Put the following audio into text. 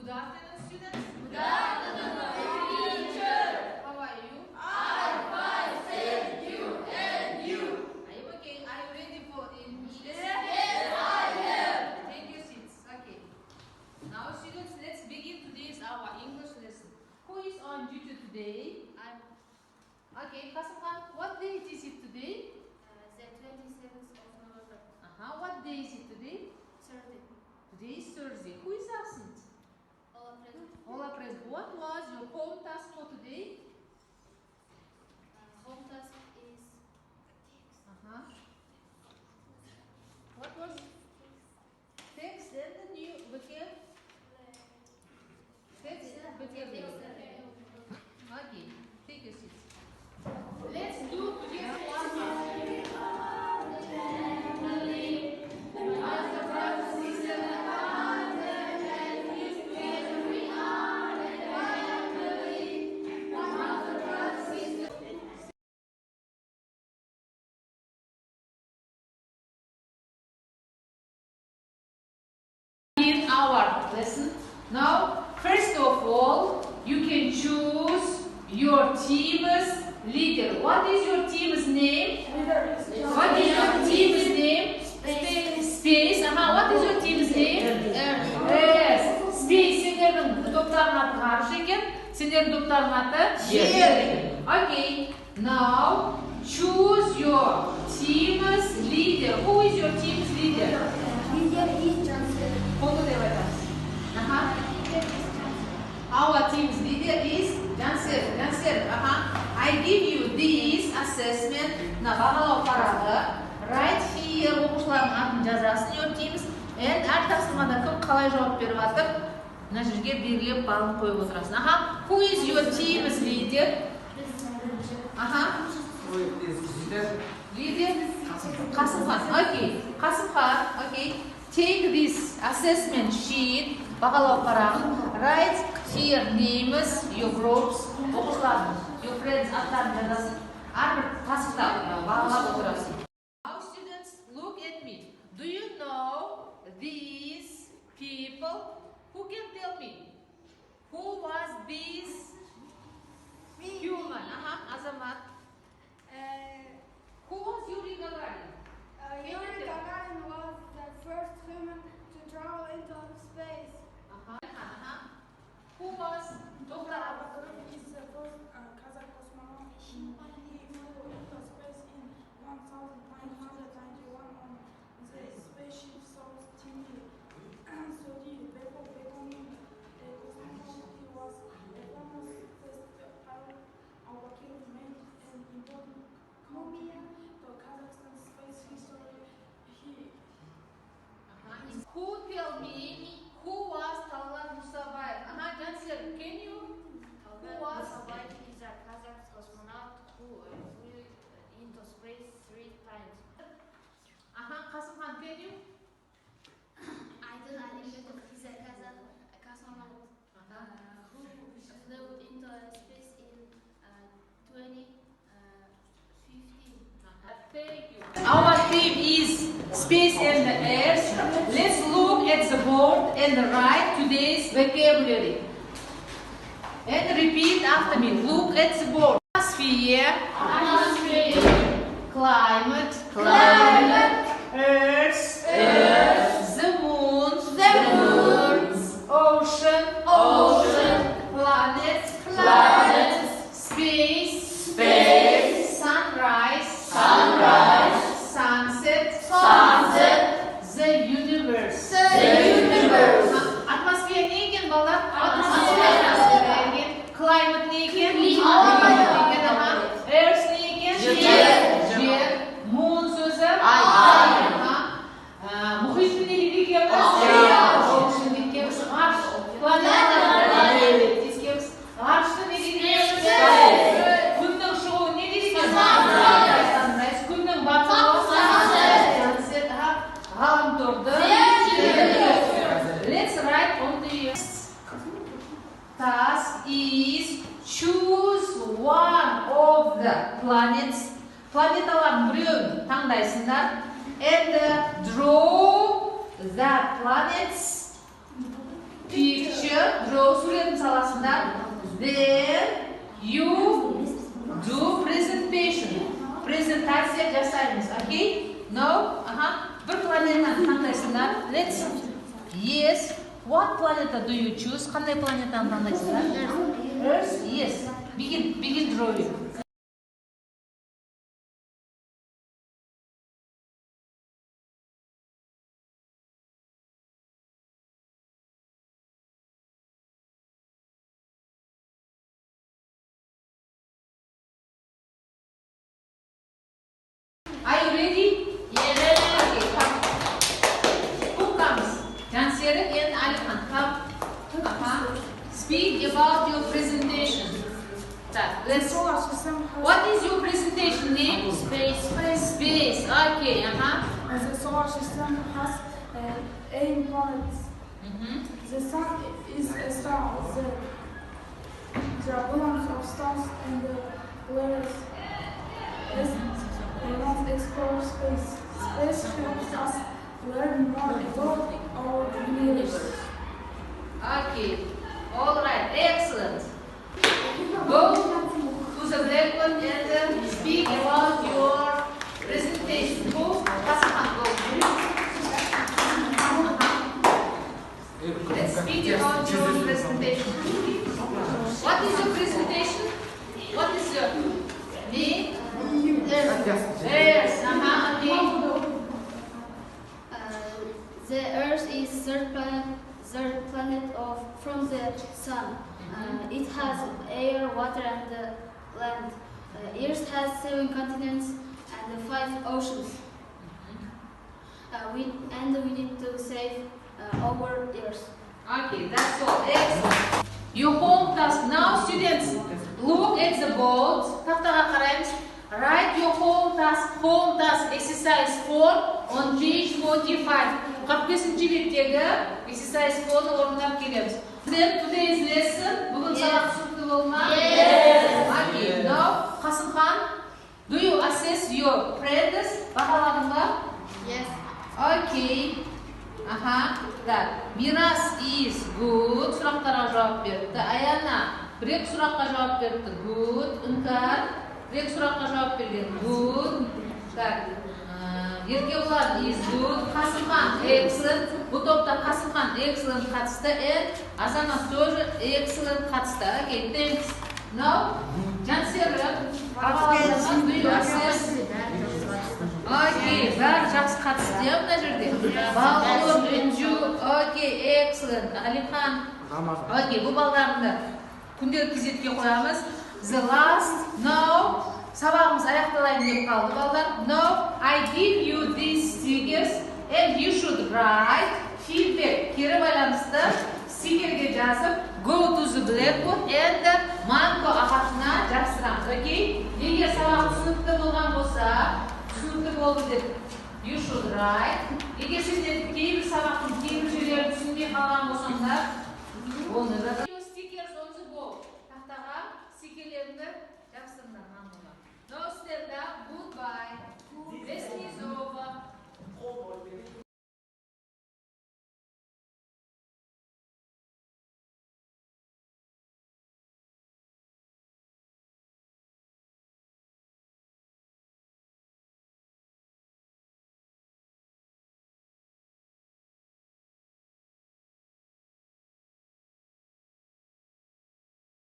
Good afternoon, students. Good afternoon, teacher. How are you? I'm fine, thank you. And you? Are you okay? Are you ready for English lesson? Yes, I am. Take your seats. Okay. Now, students, let's begin today's our English lesson. Who is on duty today? Okay, Kasakan, what day is it today? The 27th of November. What day is it today? Thursday. Today is Thursday. Who is absent? All present. All are present. What was your home task for today? Home task is What was text and the new vocab? Text and vocabulary. Okay, take your seats. Let's do together one more. In our lesson. Now, first of all, you can choose your team's leader. What is your team's name? What is your team's name? Space. What is your team's name? Yes. Space. Сендердің топтарының аты ғарыш екен. Сендердің топтарының аты жер. Okay. Now, choose your team's leader. Who is your team's leader? Leader is Johnson. Our team's leader is Janser. I give you this assessment. Бағалау парағы. Right here оқушылардың атын жазасың your teams. And әр тапсырмада кім қалай жауап беріп жатыр? Мына жерге белгілеп балын қойып отырасың. Who is your team's leader? Leader? Қасымхан. Okay. Қасымхан. Okay. Take this assessment sheet, бағалау парағын, write here names, your groups, оқушылардың, your friends аттарын жазасың, әрбір тасықта бағалап отырасың. Now students, look at me. Do you know these people? Who can tell me? Who was this human? Azamat. Who was Yuri Gagarin? Yuri Gagarin was the first human to travel into space. Who was Dr. He is the first Kazakh cosmonaut. He flew into space in 1991 on the spaceship Soyuz TB. So the Bekonin cosmonaut, he was a famous test pilot. Our king made an important contribution to Kazakhstan's space history. Who tell me who was Tallat Musabayev? Janser, can you? Who was? Musabayev is a Kazakh cosmonaut who flew into space 3 times. Kasimhan, can you? Aydın Alimbekov is a Kazakh cosmonaut who flew into space in 2015. Thank you. Our theme is space and the earth. Let's look at the board and write today's vocabulary. And repeat after me. Look at the board. Atmosphere. Climate. Earth. The moon. Ocean. Planets. Space. Sunrise. Sunset. The universe. Atmosphere ne ekan ballar? Atmosphere. Climate ne ekan? Earth ne ekan? Yer. Moon so'zi? Muhit ne ekan? Ocean ne ekan? Arsh. Planet. Arsh ne ekan? Kunning shi'uvi ne ekan? Sunrise. Kunning botimi? Sunset. G'alam turdi. Let's write on the task is choose one of the planets. Planetalarning birini tangdaysizlar and draw the planets picture draw suretini salasınlar. Then you do presentation. Prezentatsiya jasaymiz. Okay? Now, bir planetani tanlaysınlar. Let's. Yes. What planeta do you choose? Qanday planetani tanlaysınlar? Earth. Yes. Begin drawing. Are you ready? Yes. Okay, come. Who comes? Janseri and Alihan. Come. Speak about your presentation. Let's. Solar system has What is your presentation name? Space. Space. Okay. the solar system has 8 planets. The sun is a star. There are billions of stars and the players not explore space. Space helps us learn more about our universe. Okay. All right. Excellent. Go to the blackboard and speak about your presentation. Go. Hasan, go. Let's speak about your presentation. What is your presentation? What is your name? Yes. Okay. The Earth is third planet from the Sun. It has air, water, and land. Earth has 7 continents and 5 oceans. We need to save our Earth. Okay, that's all. Excellent. Your home task. Now, students, look at the board. Taqtaga qaraymiz. Write your home task exercise 4 on page 45. 45-ci betdagi exercise 4'ni o'rnab kelamiz. Then today's lesson, bugun sabaq tushunarli bo'lma? Yes. Okay, now, Qasimxon, do you assess your friends? Baholadingmi? Yes. Okay. Так. Miras is good. So'roqlarga javob berdi. Ayana bir so'roqqa javob berdi. Good. Inkar bir so'roqqa javob bergan. Good. Так. Erkaklar is good. Qasimxon excellent. Bu topda Qasimxon excellent қатысты and Azamat тоже excellent қатысты. Okay, thanks. Now, Janseri, do you assess? Okay, bari жақсы қатысты ya mына жерде. Balqur, Inju, okay, excellent. Aliхан. Okay, bu ballarni күнделікті кезекке қоямыз. The last, now, sabағымыз аяқталайын деп қалды балдар. Now, I give you these stickers and you should write feedback. Кері байланысты стикерге жазып, go to the blackboard and Manko ағашына жазсаңыз. Okay? Егер сабақ түсінікті болған болса, түсінікті болды деп you should write. Егер сіздер кейбір сабақтың кейбір жерлерін түсінбей қалған болсаңдар, оны да stickers on the board. Тақтаға стикерлерді жазсаңдар Manko'ға. Now stand up. Goodbye. Lesson is over.